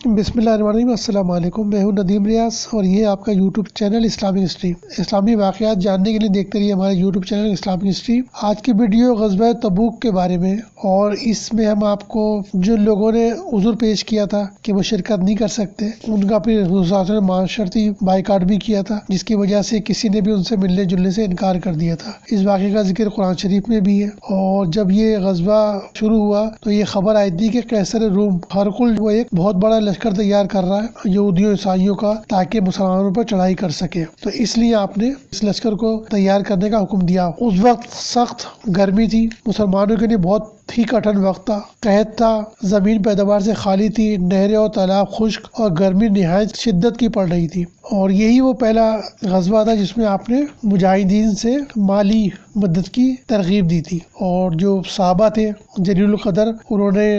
بسم اللہ الرحمن الرحیم۔ السلام علیکم، میں ہوں ندیم ریاض اور یہ آپ کا یوٹیوب چینل اسلامک ہسٹری۔ اسلامی واقعات جاننے کے لیے دیکھتے رہیے ہمارے یوٹیوب چینل اسلامک ہسٹری۔ آج کی ویڈیو غزوہ تبوک کے بارے میں، اور اس میں ہم آپ کو جو لوگوں نے عذر پیش کیا تھا کہ وہ شرکت نہیں کر سکتے، ان کا پھر حضرت نے معاشرتی بائیکاٹ بھی کیا تھا، جس کی وجہ سے کسی نے بھی ان سے ملنے جلنے سے انکار کر دیا تھا۔ اس واقعے کا ذکر قرآن شریف میں بھی ہے، اور جب یہ غزوہ شروع ہوا تو یہ خبر آئی تھی کہ قیصر روم ہرقل وہ ایک بہت بڑا لشکر تیار کر رہا ہے یہودیوں عیسائیوں کا، تاکہ مسلمانوں پر چڑھائی کر سکے، تو اس لیے آپ نے اس لشکر کو تیار کرنے کا حکم دیا۔ اس وقت سخت گرمی تھی، مسلمانوں کے لیے بہت ہی کٹھن وقت تھا، قحط تھا، زمین پیداوار سے خالی تھی، نہریں اور تالاب خشک، اور گرمی نہایت شدت کی پڑ رہی تھی۔ اور یہی وہ پہلا غزوہ تھا جس میں آپ نے مجاہدین سے مالی مدد کی ترغیب دی تھی، اور جو صحابہ تھے جلیل القدر، انہوں نے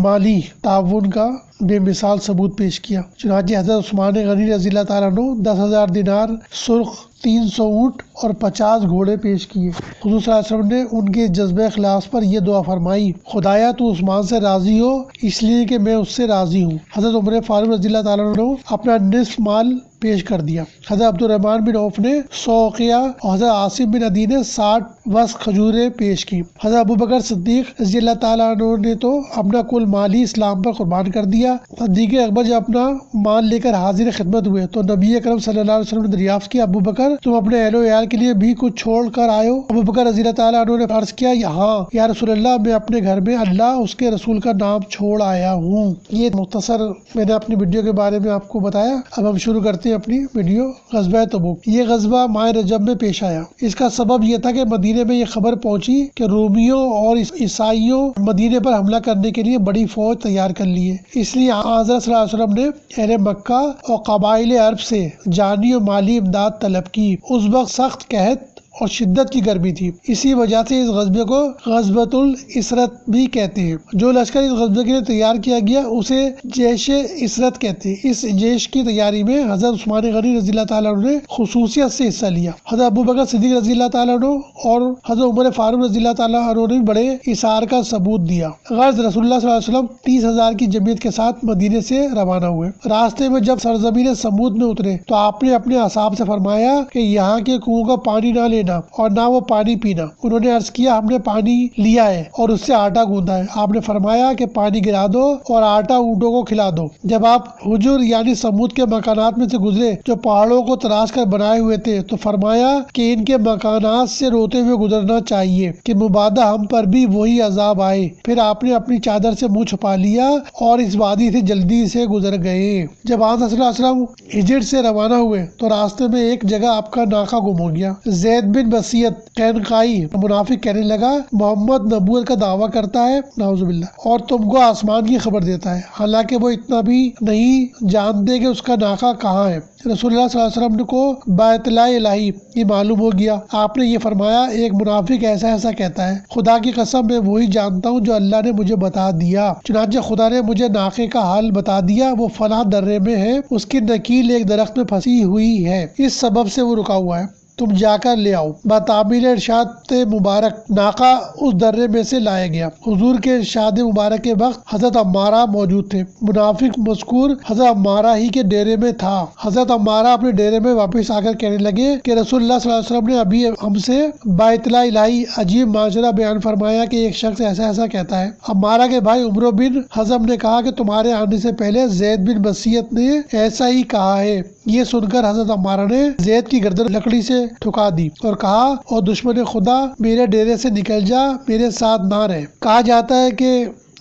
مالی تعاون کا بے مثال ثبوت پیش کیا۔ چنانچہ حضرت عثمان غنی رضی اللہ تعالیٰ عنہ 10,000 دینار، سرخ 300 اونٹ اور 50 گھوڑے پیش کیے۔ حضور صلی اللہ علیہ وسلم نے ان کے جذبہ اخلاص پر یہ دعا فرمائی: خدایا تو عثمان سے راضی ہو اس لیے کہ میں اس سے راضی ہوں۔ حضرت عمر فاروق رضی اللہ تعالیٰ عنہ اپنا نصف مال پیش کر دیا۔ حضرت عبد الرحمن بن عوف نے 100 اقیہ اور حضرت عاصم بن عدی نے 60 وسق کھجوریں پیش کی۔ حضرت ابو بکر صدیق رضی اللہ تعالیٰ عنہ نے تو اپنا کل مال ہی اسلام پر قربان کر دیا۔ صدیق اکبر جب اپنا مال لے کر حاضر خدمت ہوئے تو نبی اکرم صلی اللہ علیہ وسلم نے دریافت کیا: ابو بکر، تم اپنے اہل و عیال کے لیے بھی کچھ چھوڑ کر آئے ہو؟ ابو بکر رضی اللہ تعالیٰ عنہ نے عرض کیا: ہاں یا رسول اللہ، میں اپنے گھر میں اللہ اس کے رسول کا نام چھوڑ آیا ہوں۔ یہ مختصر میں نے اپنی ویڈیو کے بارے میں آپ کو بتایا۔ اب ہم شروع کرتے ہیں اپنی ویڈیو۔ غزوہ تبوک، یہ غزوہ ماہ رجب میں پیش آیا۔ اس کا سبب یہ تھا کہ مدینے میں یہ خبر پہنچی کہ رومیوں اور عیسائیوں مدینے پر حملہ کرنے کے لیے بڑی فوج تیار کر لی ہے۔ اس لیے حضرت صلی اللہ علیہ وسلم نے اہل مکہ اور قبائل عرب سے جانی و مالی امداد طلب کی۔ اس وقت سخت قحط اور شدت کی گرمی تھی، اسی وجہ سے اس غزوے کو غزوۃ العسرت بھی کہتے ہیں۔ جو لشکر اس غزوے کے لیے تیار کیا گیا اسے جیش عسرت کہتے ہیں۔ اس جیش کی تیاری میں حضرت عثمان غنی رضی اللہ تعالیٰ عنہ نے خصوصیت سے حصہ لیا۔ حضرت ابو بکر صدیق رضی اللہ تعالیٰ عنہ اور حضرت عمر فاروق رضی اللہ تعالیٰ عنہ نے بڑے اثار کا ثبوت دیا۔ غرض رسول اللہ صلی اللہ علیہ وسلم 30,000 کی جمعیت کے ساتھ مدینے سے روانہ ہوئے۔ راستے میں جب سرزمین سمود میں اترے تو آپ نے اپنے اصحاب سے فرمایا کہ یہاں کے کنووں کا پانی نہ لینا اور نہ وہ پانی پینا۔ انہوں نے عرض کیا: ہم نے پانی لیا ہے اور اس سے آٹا گوندھا ہے۔ آپ نے فرمایا کہ پانی گرا دو اور آٹا اونٹوں کو کھلا دو۔ جب آپ حجر یعنی سمود کے مکانات میں سے گزرے جو پہاڑوں کو تراش کر بنائے ہوئے تھے تو فرمایا کہ ان کے مکانات سے روتے ہوئے گزرنا چاہیے کہ مبادا ہم پر بھی وہی عذاب آئے۔ پھر آپ نے اپنی چادر سے منہ چھپا لیا اور اس وادی سے جلدی سے گزر گئے۔ جب آپ صلی اللہ علیہ وسلم ہجر سے روانہ ہوئے تو راستے میں ایک جگہ آپ کا ناقہ گم ہو گیا۔ زید بن بصیت قینقائی منافق کہنے لگا: محمد نبوت کا دعویٰ کرتا ہے، نعوذ باللہ، اور تم کو آسمان کی خبر دیتا ہے، حالانکہ وہ اتنا بھی نہیں جانتے کہ اس کا ناقہ کہاں ہے۔ رسول اللہ صلی اللہ علیہ وسلم کو باطلاع الہی یہ معلوم ہو گیا۔ آپ نے یہ فرمایا: ایک منافق ایسا ایسا کہتا ہے، خدا کی قسم میں وہی جانتا ہوں جو اللہ نے مجھے بتا دیا۔ چنانچہ خدا نے مجھے ناقے کا حال بتا دیا، وہ فلاں درے میں ہے، اس کی نکیل ایک درخت میں پھنسی ہوئی ہے، اس سبب سے وہ رکا ہوا ہے، تم جا کر لے آؤ۔ بتعمیل ارشاد مبارک ناقہ اس درے میں سے لایا گیا۔ حضور کے ارشاد مبارک کے وقت حضرت عمارہ موجود تھے۔ منافق مذکور حضرت عمارہ ہی کے ڈیرے میں تھا۔ حضرت عمارہ اپنے ڈیرے میں واپس آ کر کہنے لگے کہ رسول اللہ صلی اللہ علیہ وسلم نے ابھی ہم سے باطلاع الہی عجیب ماجرا بیان فرمایا کہ ایک شخص ایسا ایسا کہتا ہے۔ عمارہ کے بھائی عمرو بن حزم نے کہا کہ تمہارے آنے سے پہلے زید بن بصیت نے ایسا ہی کہا ہے۔ یہ سن کر حضرت عمارہ نے زید کی گردن لکڑی سے ٹھکا دی اور کہا: اور دشمن خدا، میرے ڈیرے سے نکل جا، میرے ساتھ نہ رہ۔ کہا جاتا ہے کہ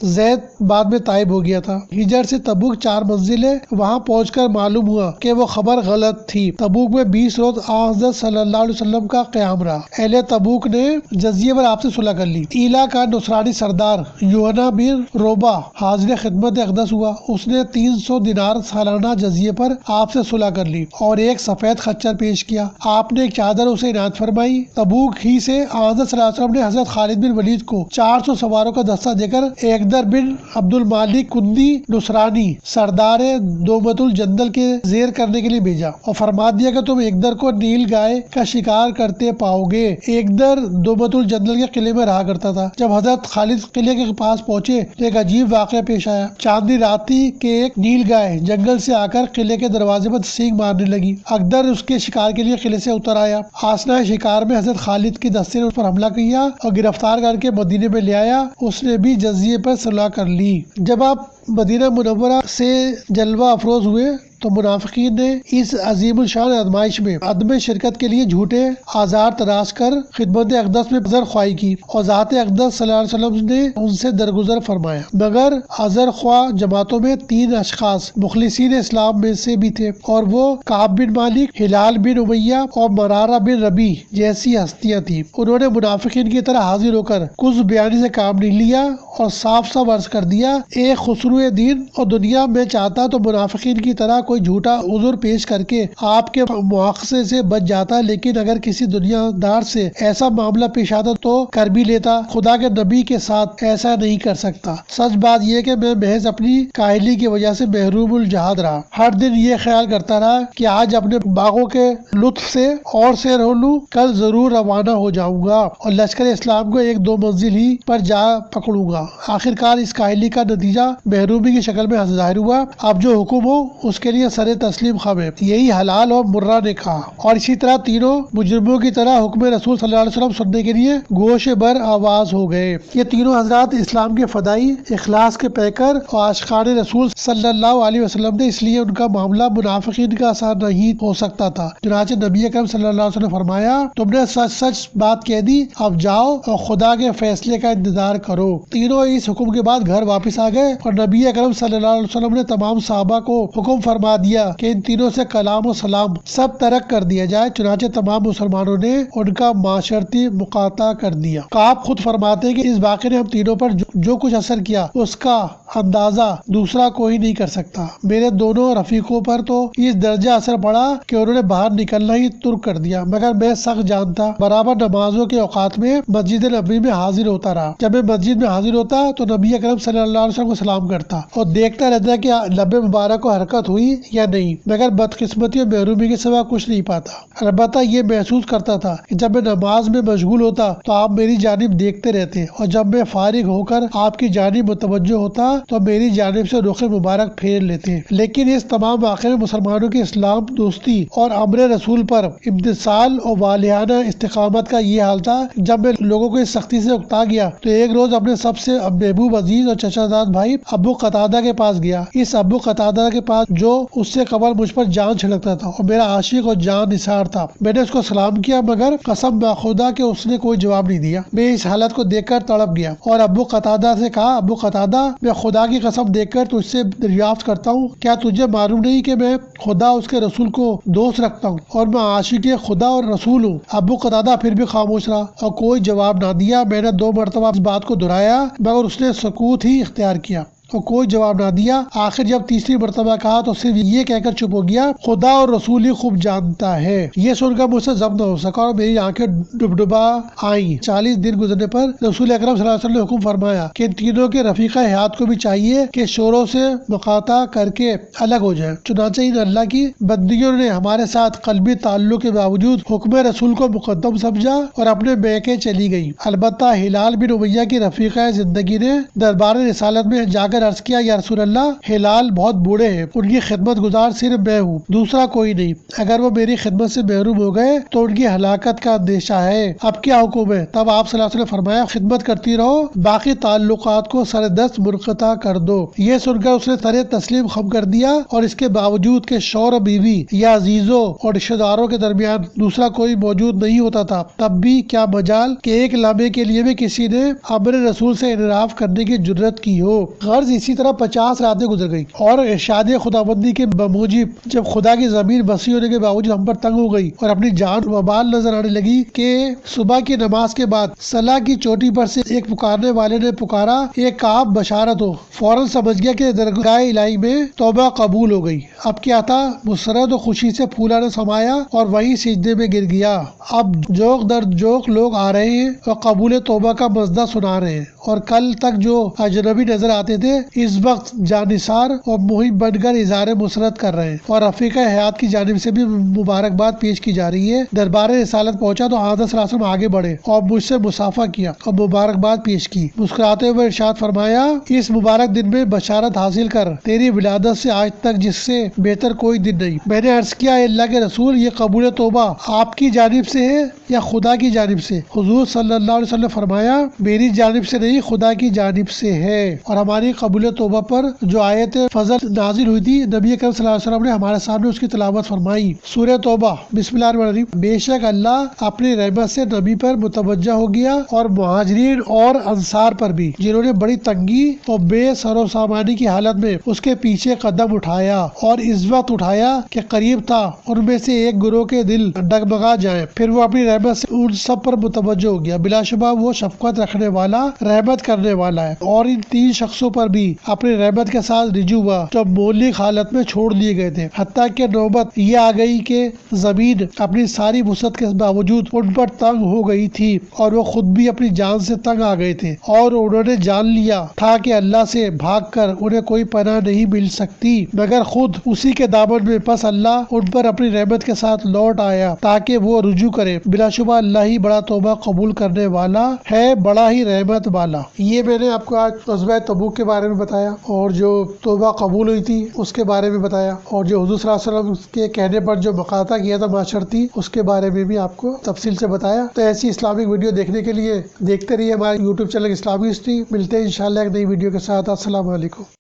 زید بعد میں طائب ہو گیا تھا۔ ہجر سے تبوک 4 منزل ہے۔ وہاں پہنچ کر معلوم ہوا کہ وہ خبر غلط تھی۔ تبوک میں 20 روز حضرت صلی اللہ علیہ وسلم کا قیام رہا۔ اہل تبوک نے جزیے پر آپ سے صلح کر لی۔ ایلا کا نصرانی سردار یوحنا بن روبہ حاضر خدمت اقدس ہوا۔ اس نے 300 دینار سالانہ جزیے پر آپ سے صلح کر لی اور ایک سفید خچر پیش کیا۔ آپ نے ایک چادر اسے عنایت فرمائی۔ تبوک ہی سے حضرت صلی اللہ علیہ وسلم نے حضرت خالد بن ولید کو 400 سواروں کا دستہ دے کر ایک ایکدر بن عبد المالک کندی نصرانی سردار دومت الجندل کے زیر کرنے کے لیے بھیجا اور فرما دیا کہ تم ایکدر کو نیل گائے کا شکار کرتے پاؤ گے۔ ایکدر دومت الجندل کے قلعے میں رہا کرتا تھا۔ جب حضرت خالد قلعے کے پاس پہنچے تو ایک عجیب واقعہ پیش آیا۔ چاندنی رات تھی کہ ایک نیل گائے جنگل سے آ کر قلعے کے دروازے پر سینگ مارنے لگی۔ اکدر اس کے شکار کے لیے قلعے سے اتر آیا۔ آسنائے شکار میں حضرت خالد کی دستے نے اس پر حملہ کیا اور گرفتار کر کے مدینے میں لے آیا۔ اس نے بھی جزیے پر صلح کر لی۔ جب آپ مدینہ منورہ سے جلوہ افروز ہوئے تو منافقین نے اس عظیم الشان آزمائش میں عدم شرکت کے لیے جھوٹے آزار تراش کر خدمت اقدس میں عذر خواہی کی اور ذات اقدس صلی اللہ علیہ وسلم نے ان سے درگزر فرمایا، مگر عذر خواہ جماعتوں میں 3 اشخاص مخلصین اسلام میں سے بھی تھے اور وہ کعب بن مالک، ہلال بن امیہ اور مرارہ بن ربیع جیسی ہستیاں تھیں۔ انہوں نے منافقین کی طرح حاضر ہو کر کچھ بیانی سے کام نہیں لیا اور صاف صاف عرض کر دیا، ایک خسرو دین اور دنیا میں چاہتا تو منافقین کی طرح کوئی جھوٹا عذر پیش کر کے آپ کے مواخذے سے بچ جاتا، لیکن اگر کسی دنیا دار سے ایسا معاملہ پیش آتا تو کر بھی لیتا۔ خدا کے نبی کے ساتھ ایسا نہیں کر سکتا۔ سچ بات یہ کہ میں محض اپنی کاہلی کی وجہ سے محروم الجہاد رہا۔ ہر دن یہ خیال کرتا رہا کہ آج اپنے باغوں کے لطف سے اور سیر ہو لوں، کل ضرور روانہ ہو جاؤں گا اور لشکر اسلام کو 1-2 منزل ہی پر جا پکڑوں گا۔ آخرکار اس کاہلی کا نتیجہ محرومی کی شکل میں ظاہر ہوا۔ اب جو حکم ہو اس کے لیے سر تسلیم خم ہے، یہی حلال اور مرہ نے کہا۔ اور اسی طرح تینوں مجرموں کی طرح حکم رسول صلی اللہ علیہ وسلم سننے کے لیے گوش بر آواز ہو گئے۔ یہ تینوں حضرات اسلام کے فدائی، اخلاص کے پیکر اور عاشقان رسول صلی اللہ علیہ وسلم تھے، اس لیے ان کا معاملہ منافقین کا آسان نہیں ہو سکتا تھا۔ چنانچہ نبی اکرم صلی اللہ علیہ وسلم نے فرمایا، تم نے سچ سچ بات کہہ دی، اب جاؤ اور خدا کے فیصلے کا انتظار کرو۔ تینوں اس حکم کے بعد گھر واپس آ گئے اور نبی اکرم صلی اللہ علیہ وسلم نے تمام صحابہ کو حکم فرما دیا کہ ان تینوں سے کلام و سلام سب ترک کر دیا جائے۔ چنانچہ تمام مسلمانوں نے ان کا معاشرتی مقاطعہ کر دیا۔ آپ خود فرماتے ہیں کہ اس واقعے نے ہم تینوں پر جو کچھ اثر کیا اس کا اندازہ دوسرا کوئی نہیں کر سکتا۔ میرے دونوں رفیقوں پر تو اس درجہ اثر پڑا کہ انہوں نے باہر نکلنا ہی ترک کر دیا، مگر میں سخت جانتا برابر نمازوں کے اوقات میں مسجد نبی میں حاضر ہوتا رہا۔ جب میں مسجد میں حاضر ہوتا تو نبی اکرم صلی اللہ علیہ وسلم کو سلام کرتا اور دیکھتا رہتا کہ لب مبارک کو حرکت ہوئی یا نہیں، مگر بدقسمتی اور محرومی کے سوا کچھ نہیں پاتا۔ البتہ یہ محسوس کرتا تھا کہ جب میں نماز میں مشغول ہوتا تو آپ میری جانب دیکھتے رہتے اور جب میں فارغ ہو کر آپ کی جانب متوجہ ہوتا تو میری جانب سے رخ مبارک پھیر لیتے۔ لیکن اس تمام واقعے میں مسلمانوں کی اسلام دوستی اور امر رسول پر امتثال اور والہانہ استقامت کا یہ حال تھا۔ جب میں لوگوں کو اس سختی سے اکتا گیا تو ایک روز اپنے سب سے محبوب عزیز اور چچا زاد بھائی ابو قتادہ کے پاس گیا۔ اس ابو قتادہ کے پاس جو اس سے قبل مجھ پر جان چھڑکتا تھا اور میرا عاشق اور جان نثار تھا۔ میں نے اس کو سلام کیا مگر قسم خدا کہ اس نے کوئی جواب نہیں دیا۔ میں اس حالت کو دیکھ کر تڑپ گیا اور ابو قتادہ سے کہا، ابو قتادہ، میں خدا کی قسم دے کر تجھ سے دریافت کرتا ہوں، کیا تجھے معلوم نہیں کہ میں خدا اس کے رسول کو دوست رکھتا ہوں اور میں عاشق خدا اور رسول ہوں؟ ابو قتادہ پھر بھی خاموش رہا اور کوئی جواب نہ دیا۔ میں نے 2 مرتبہ اس بات کو دہرایا مگر اس نے سکوت ہی اختیار کیا اور کوئی جواب نہ دیا۔ آخر جب تیسری مرتبہ کہا تو صرف یہ کہہ کر چپ ہو گیا، خدا اور رسول ہی خوب جانتا ہے۔ یہ سن کر مجھ سے ضبط نہ ہو سکا اور میری آنکھیں ڈبڈبا آئیں۔ 40 دن گزرنے پر رسول اکرم صلی اللہ علیہ وسلم نے حکم فرمایا کہ ان تینوں کے رفیقہ حیات کو بھی چاہیے کہ شوروں سے مقاطعہ کر کے الگ ہو جائیں۔ چنانچہ ان اللہ کی بندیوں نے ہمارے ساتھ قلبی تعلق کے باوجود حکم رسول کو مقدم سمجھا اور اپنے میکے چلی گئی۔ البتہ ہلال بن امیہ کی رفیقہ زندگی نے دربار رسالت میں جا عرض کیا، یا رسول اللہ، ہلال بہت بوڑھے ہیں، ان کی خدمت گزار صرف میں ہوں، دوسرا کوئی نہیں، اگر وہ میری خدمت سے محروم ہو گئے تو ان کی ہلاکت کا اندیشہ ہے، اب کیا حکم ہے؟ تب آپ صلی اللہ علیہ وسلم فرمایا، خدمت کرتی رہو، باقی تعلقات کو سر دست منقطع کر دو۔ یہ سن کر اس نے سر تسلیم خم کر دیا اور اس کے باوجود کہ شوہر و بیوی یا عزیزوں اور رشتہ داروں کے درمیان دوسرا کوئی موجود نہیں ہوتا تھا، تب بھی کیا مجال کہ ایک لمحے کے لیے بھی کسی نے امر رسول سے انحراف کرنے کی جرت کی ہو۔ غرض عرض اسی طرح 50 راتیں گزر گئی اور ارشاد خداوندی کے بموجب جب خدا کی زمین وسیع ہونے کے باوجود ہم پر تنگ ہو گئی اور اپنی جان وبال نظر آنے لگی کہ صبح کی نماز کے بعد صلاح کی چوٹی پر سے ایک پکارنے والے نے پکارا، ایک کعب بشارت ہو۔ فوراً سمجھ گیا کہ درگاہ الہی میں توبہ قبول ہو گئی۔ اب کیا تھا، مسرت و خوشی سے پھولا نے سمایا اور وہیں سجدے میں گر گیا۔ اب جوک در جوک لوگ آ رہے ہیں اور قبول توبہ کا مزدہ سنا رہے ہیں، اور کل تک جو اجنبی نظر آتے تھے اس وقت جانثار اور محب بن کر اظہار مسرت کر رہے ہیں، اور رفیق حیات کی جانب سے بھی مبارکباد پیش کی جا رہی ہے۔ دربار رسالت پہنچا تو حضرت صلی اللہ علیہ وسلم آگے بڑھے اور مجھ سے مصافحہ کیا اور مبارکباد پیش کی۔ مسکراتے ہوئے ارشاد فرمایا، اس مبارک دن میں بشارت حاصل کر، تیری ولادت سے آج تک جس سے بہتر کوئی دن نہیں۔ میں نے عرض کیا، اللہ کے رسول، یہ قبول توبہ آپ کی جانب سے ہے یا خدا کی جانب سے؟ حضور صلی اللہ علیہ وسلم فرمایا، میری جانب سے نہیں، خدا کی جانب سے ہے۔ اور ہماری قبول توبہ پر جو آیت فضل نازل ہوئی تھی، نبی اکرم صلی اللہ علیہ وسلم نے ہمارے سامنے اس کی تلاوت فرمائی۔ سورہ توبہ، بسم اللہ الرحمن الرحیم۔ بے شک اللہ اپنی رحمت سے نبی پر متوجہ ہو گیا اور مہاجرین اور انصار پر بھی، جنہوں نے بڑی تنگی اور بے سر و سامانی کی حالت میں اس کے پیچھے قدم اٹھایا، اور اس وقت اٹھایا کہ قریب تھا ان میں سے ایک گروہ کے دل ڈگمگا جائیں۔ پھر وہ اپنی رحمت سے ان سب پر متوجہ ہو گیا۔ بلا شبہ وہ شفقت رکھنے والا، رحمت کرنے والا ہے۔ اور ان 3 شخصوں پر بھی اپنی رحمت کے ساتھ رجوع ہوا جو مولک حالت میں چھوڑ دیے گئے تھے، حتیٰ کہ نوبت یہ آ گئی کہ زمین اپنی ساری وسعت کے باوجود ان پر تنگ ہو گئی تھی، اور وہ خود بھی اپنی جان سے تنگ آ گئے تھے، اور انہوں نے جان لیا تھا کہ اللہ سے بھاگ کر انہیں کوئی پناہ نہیں مل سکتی مگر خود اسی کے دامن میں۔ پس اللہ ان پر اپنی رحمت کے ساتھ لوٹ آیا تاکہ وہ رجوع کرے۔ بلا شبہ اللہ ہی بڑا توبہ قبول کرنے والا ہے، بڑا ہی رحمت والا۔ یہ میں نے آپ کو آج غزوہ تبوک کے بارے میں بتایا، اور جو توبہ قبول ہوئی تھی اس کے بارے میں بتایا، اور جو حضور صلی اللہ علیہ وسلم کے کہنے پر جو مقاطع کیا تھا معاشرتی، اس کے بارے میں بھی آپ کو تفصیل سے بتایا۔ تو ایسی اسلامک ویڈیو دیکھنے کے لیے دیکھتے رہیے ہمارے یوٹیوب چینل اسلامک ہسٹری۔ ملتے ہیں انشاءاللہ ایک نئی ویڈیو کے ساتھ۔ السلام علیکم۔